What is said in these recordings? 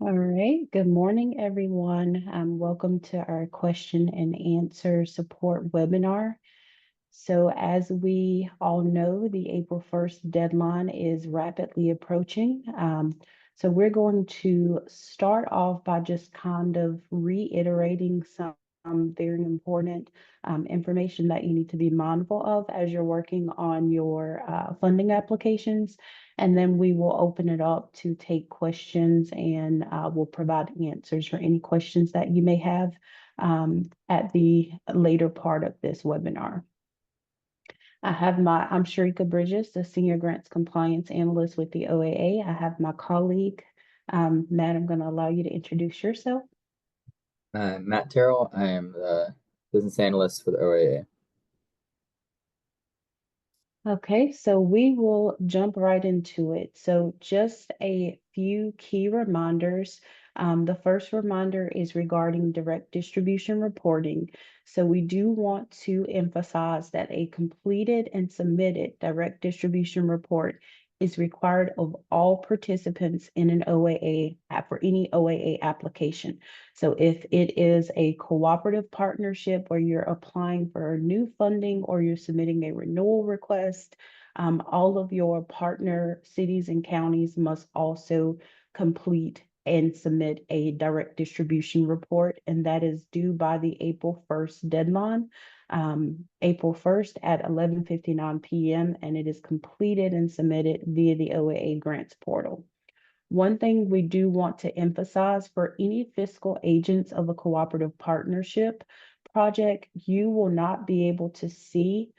All right. Good morning, everyone. Welcome to our question and answer support webinar. So as we all know, the April 1st deadline is rapidly approaching. So we're going to start off by just kind of reiterating some very important information that you need to be mindful of as you're working on your funding applications. And then we will open it up to take questions and we'll provide answers for any questions that you may have at the later part of this webinar. I'm Sharika Bridges, the Senior Grants Compliance Analyst with the OAA. I have my colleague, Matt, I'm going to allow you to introduce yourself. I'm Matt Terrell. I am the business analyst for the OAA. Okay, so we will jump right into it. So just a few key reminders. The first reminder is regarding direct distribution reporting. So we do want to emphasize that a completed and submitted direct distribution report is required of all participants in an OAA for any OAA application. So if it is a cooperative partnership where you're applying for new funding or you're submitting a renewal request, all of your partner cities and counties must also complete and submit a direct distribution report, and that is due by the April 1st deadline, April 1st at 11:59 p.m., and it is completed and submitted via the OAA grants portal. One thing we do want to emphasize for any fiscal agents of a cooperative partnership project, you will not be able to see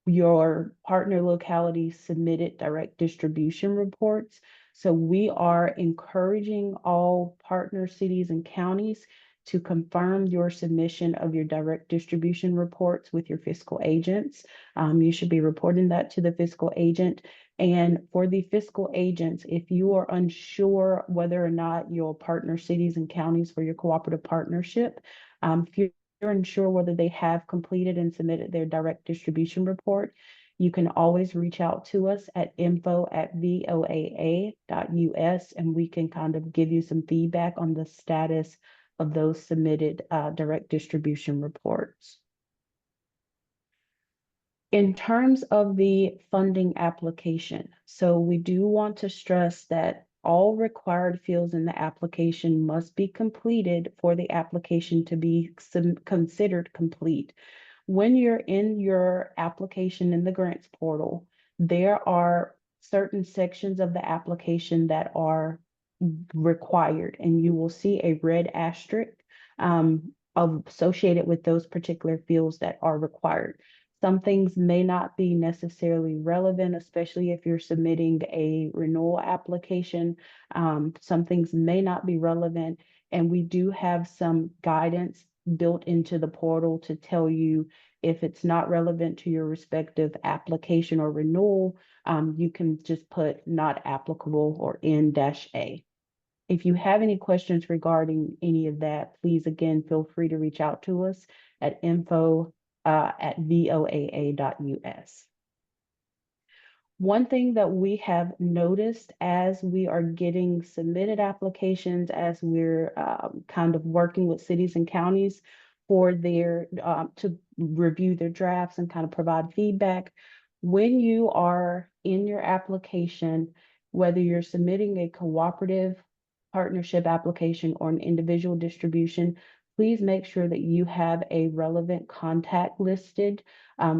your partner locality submitted direct distribution reports. So we are encouraging all partner cities and counties to confirm your submission of your direct distribution reports with your fiscal agents. You should be reporting that to the fiscal agent. And for the fiscal agents, if you are unsure whether or not your partner cities and counties for your cooperative partnership, if you're unsure whether they have completed and submitted their direct distribution report, you can always reach out to us at info@voaa.us and we can kind of give you some feedback on the status of those submitted direct distribution reports. In terms of the funding application, so we do want to stress that all required fields in the application must be completed for the application to be considered complete. When you're in your application in the grants portal, there are certain sections of the application that are required, and you will see a red asterisk associated with those particular fields that are required. Some things may not be necessarily relevant, especially if you're submitting a renewal application. Some things may not be relevant, and we do have some guidance built into the portal to tell you if it's not relevant to your respective application or renewal, you can just put not applicable or N-A. If you have any questions regarding any of that, please again feel free to reach out to us at info@voaa.us. One thing that we have noticed as we are getting submitted applications, as we're kind of working with cities and counties for their to review their drafts and kind of provide feedback, when you are in your application, whether you're submitting a cooperative partnership application or an individual distribution, please make sure that you have a relevant contact listed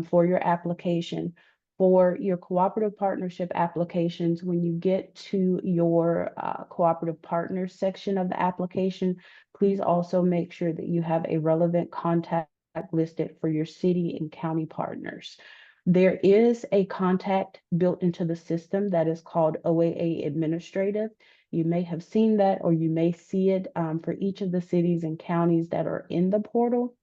for your application. For your cooperative partnership applications, when you get to your cooperative partners section of the application, please also make sure that you have a relevant contact listed for your city and county partners. There is a contact built into the system that is called OAA Administrative. You may have seen that, or you may see it for each of the cities and counties that are in the portal.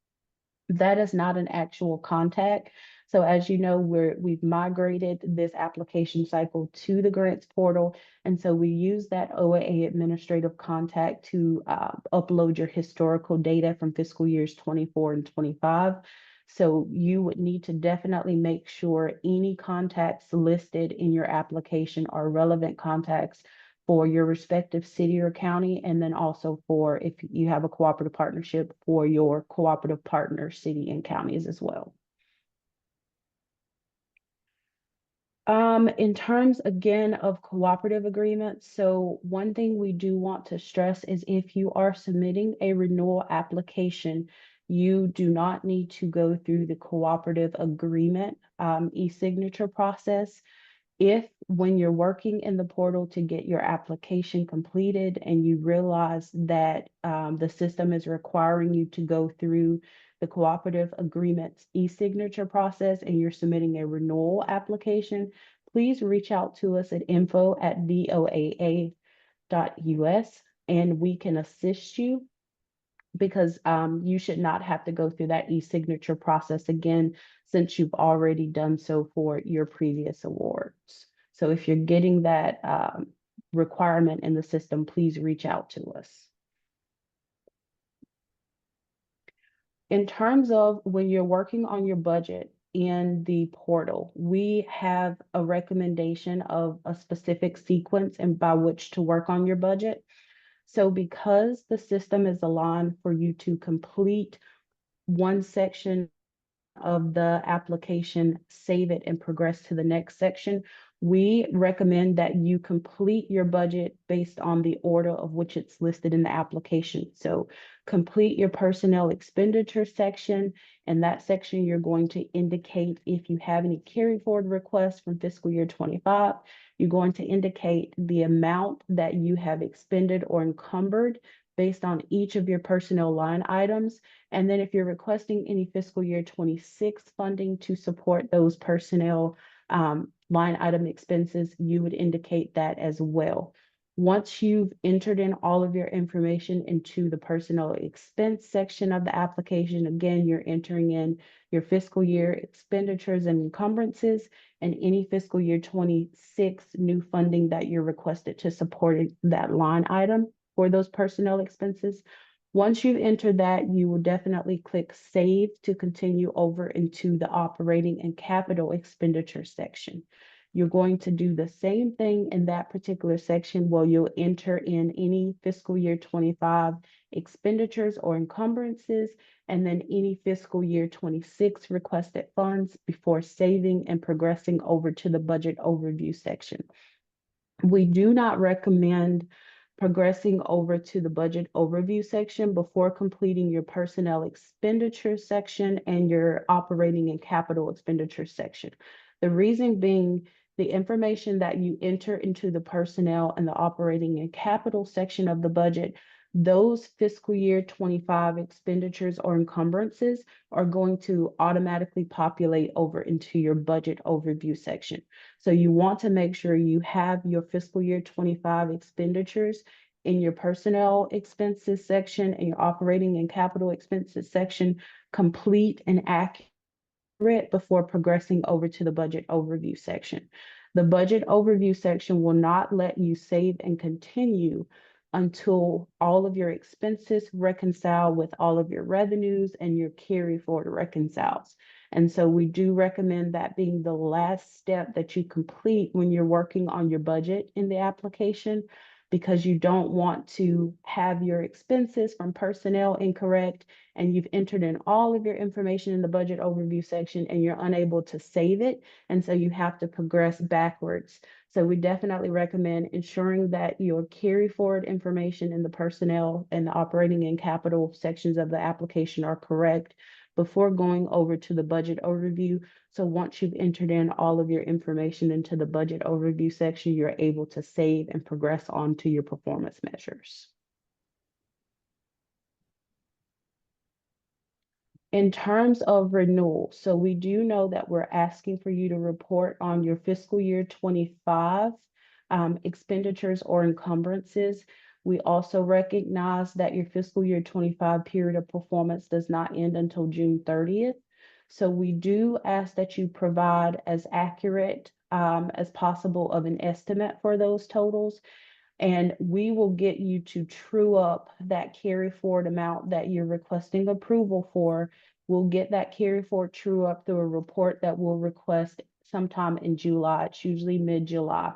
That is not an actual contact. So as you know, we've migrated this application cycle to the grants portal. And so we use that OAA administrative contact to upload your historical data from fiscal years 24 and 25. So you would need to definitely make sure any contacts listed in your application are relevant contacts for your respective city or county, and then also for if you have a cooperative partnership for your cooperative partner city and counties as well. In terms again of cooperative agreements, so one thing we do want to stress is if you are submitting a renewal application, you do not need to go through the cooperative agreement e-signature process. If when you're working in the portal to get your application completed and you realize that the system is requiring you to go through the cooperative agreements e-signature process and you're submitting a renewal application, please reach out to us at info@voaa.us and we can assist you because you should not have to go through that e-signature process again since you've already done so for your previous awards. So if you're getting that requirement in the system, please reach out to us. In terms of when you're working on your budget in the portal, we have a recommendation of a specific sequence and by which to work on your budget. So because the system is aligned for you to complete one section of the application, save it, and progress to the next section, we recommend that you complete your budget based on the order of which it's listed in the application. So complete your personnel expenditure section. In that section, you're going to indicate if you have any carry forward requests from fiscal year 25. You're going to indicate the amount that you have expended or encumbered based on each of your personnel line items. And then if you're requesting any fiscal year 26 funding to support those personnel line item expenses, you would indicate that as well. Once you've entered in all of your information into the personnel expense section of the application, again, you're entering in your fiscal year expenditures and encumbrances and any fiscal year 26 new funding that you're requested to support that line item for those personnel expenses. Once you've entered that, you will definitely click Save to continue over into the operating and capital expenditure section. You're going to do the same thing in that particular section where you'll enter in any fiscal year 25 expenditures or encumbrances, and then any fiscal year 26 requested funds before saving and progressing over to the budget overview section. We do not recommend progressing over to the budget overview section before completing your personnel expenditure section and your operating and capital expenditure section. The reason being, the information that you enter into the personnel and the operating and capital section of the budget, those fiscal year 25 expenditures or encumbrances are going to automatically populate over into your budget overview section. So you want to make sure you have your fiscal year 25 expenditures in your personnel expenses section and your operating and capital expenses section complete and accurate before progressing over to the budget overview section. The budget overview section will not let you save and continue until all of your expenses reconcile with all of your revenues and your carry forward reconciles. And so we do recommend that being the last step that you complete when you're working on your budget in the application, because you don't want to have your expenses from personnel incorrect and you've entered in all of your information in the budget overview section and you're unable to save it. And so you have to progress backwards. So we definitely recommend ensuring that your carry forward information in the personnel and the operating and capital sections of the application are correct before going over to the budget overview. So once you've entered in all of your information into the budget overview section, you're able to save and progress on to your performance measures. In terms of renewal, so we do know that we're asking for you to report on your fiscal year 25 expenditures or encumbrances. We also recognize that your fiscal year 25 period of performance does not end until June 30th. So we do ask that you provide as accurate as possible of an estimate for those totals. And we will get you to true up that carry forward amount that you're requesting approval for. We'll get that carry forward true up through a report that we'll request sometime in July. It's usually mid-July.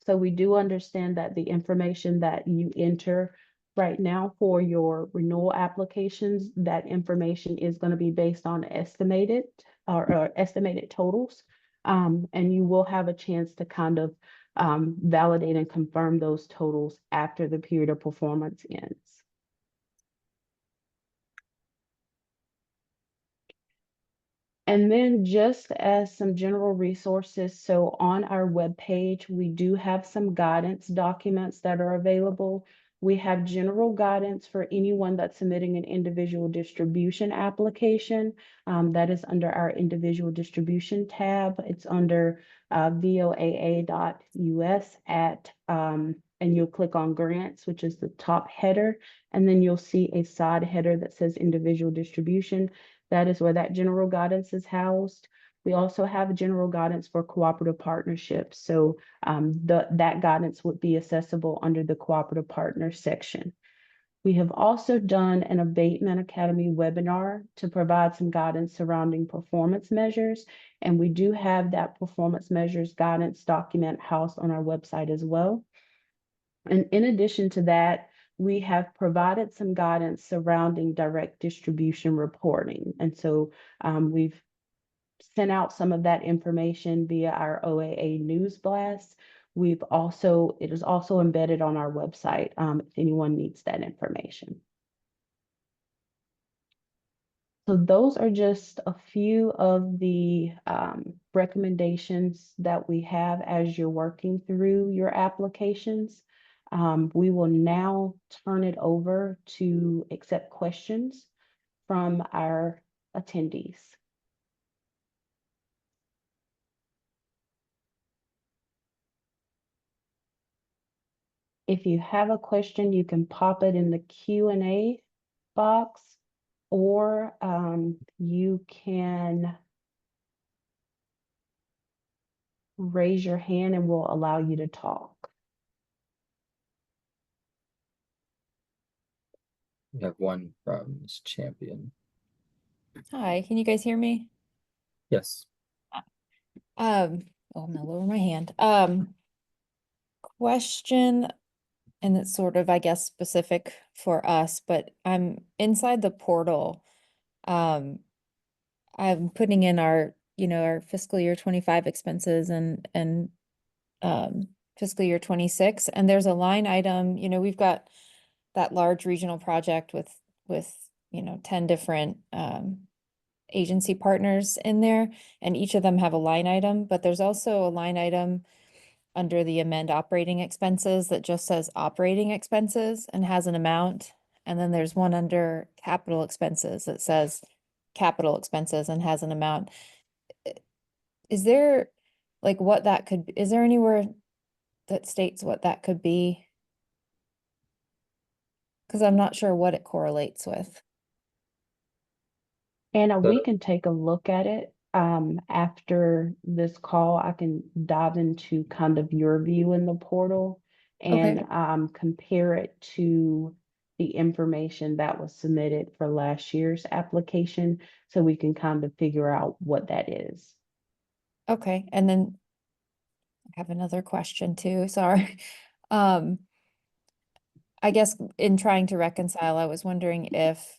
So we do understand that the information that you enter right now for your renewal applications, that information is going to be based on estimated or estimated totals. And you will have a chance to kind of validate and confirm those totals after the period of performance ends. And then just as some general resources, so on our webpage, we do have some guidance documents that are available. We have general guidance for anyone that's submitting an individual distribution application. That is under our individual distribution tab. It's under voaa.us and you'll click on grants, which is the top header. And then you'll see a side header that says individual distribution. That is where that general guidance is housed. We also have general guidance for cooperative partnerships. So that guidance would be accessible under the cooperative partner section. We have also done an Abatement Academy webinar to provide some guidance surrounding performance measures. And we do have that performance measures guidance document housed on our website as well. And in addition to that, we have provided some guidance surrounding direct distribution reporting. And so we've sent out some of that information via our OAA news blast. It is also embedded on our website if anyone needs that information. So those are just a few of the recommendations that we have as you're working through your applications. We will now turn it over to accept questions from our attendees. If you have a question, you can pop it in the Q&A box, or you can raise your hand and we'll allow you to talk. We have one from Ms. Champion. Hi, can you guys hear me? Yes. Oh, I'm gonna lower my hand. Question, and it's sort of, I guess, specific for us, but I'm inside the portal. I'm putting in our, our fiscal year 25 expenses and fiscal year 26, and there's a line item, we've got that large regional project with 10 different agency partners in there, and each of them have a line item, but there's also a line item under the amend operating expenses that just says operating expenses and has an amount. And then there's one under capital expenses that says capital expenses and has an amount. Is there is there anywhere that states what that could be? Because I'm not sure what it correlates with. Anna, So, we can take a look at it after this call. I can dive into kind of your view in the portal and Okay. compare it to the information that was submitted for last year's application, so we can kind of figure out what that is. Okay, and then I have another question too, sorry. I guess in trying to reconcile, I was wondering if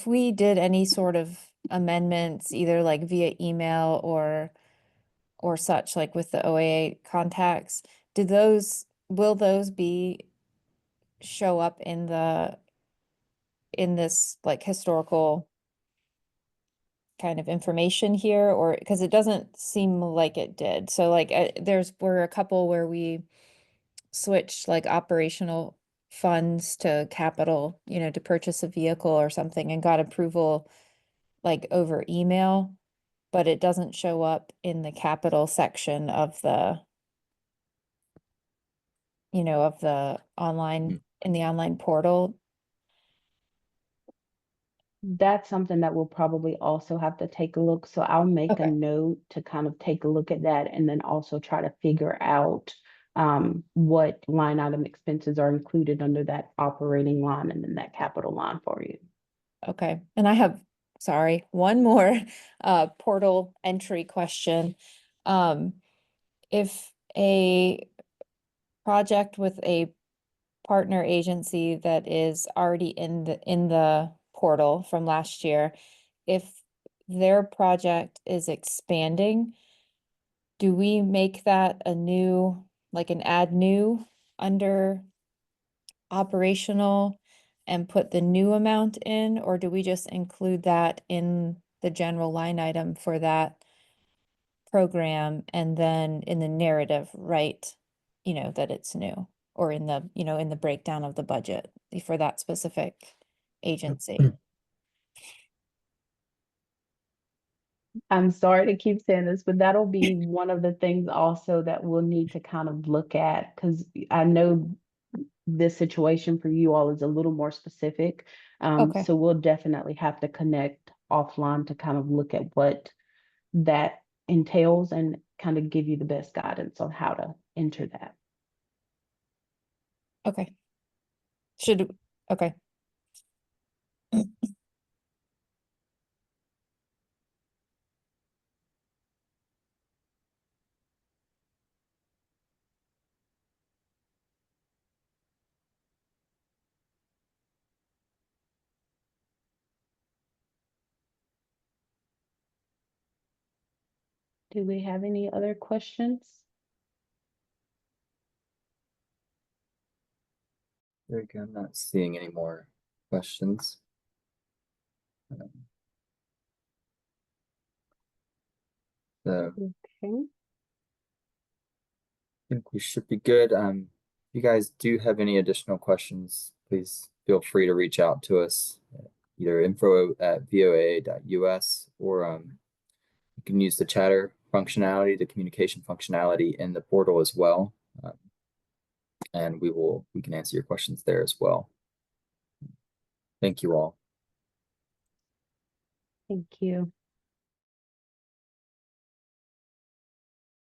we did any sort of amendments, either like via email or such, like with the OAA contacts, will those be show up in this like historical kind of information here, or because it doesn't seem like it did. So like were a couple where we switched like operational funds to capital, to purchase a vehicle or something and got approval like over email, but it doesn't show up in the capital section of the online, in the online portal. That's something that we'll probably also have to take a look. So I'll make a Okay. note to kind of take a look at that and then also try to figure out what line item expenses are included under that operating line and then that capital line for you. Okay. And I have, sorry, one more portal entry question. Um, if a project with a partner agency that is already in the portal from last year, if their project is expanding, do we make that a new, like an add new under operational and put the new amount in, or do we just include that in the general line item for that program and then in the narrative, write, that it's new, or in the, in the breakdown of the budget for that specific agency? I'm sorry to keep saying this, but that'll be one of the things also that we'll need to kind of look at, because I know this situation for you all is a little more specific. Okay, So we'll definitely have to connect offline to kind of look at what that entails and kind of give you the best guidance on how to enter that. okay. Okay. Do we have any other questions? Very good. I'm not seeing any more questions. So Okay. I think we should be good. If you guys do have any additional questions, please feel free to reach out to us, either info@voa.us, or you can use the chatter functionality, the communication functionality in the portal as well. And we can answer your questions there as well. Thank you all. Thank you.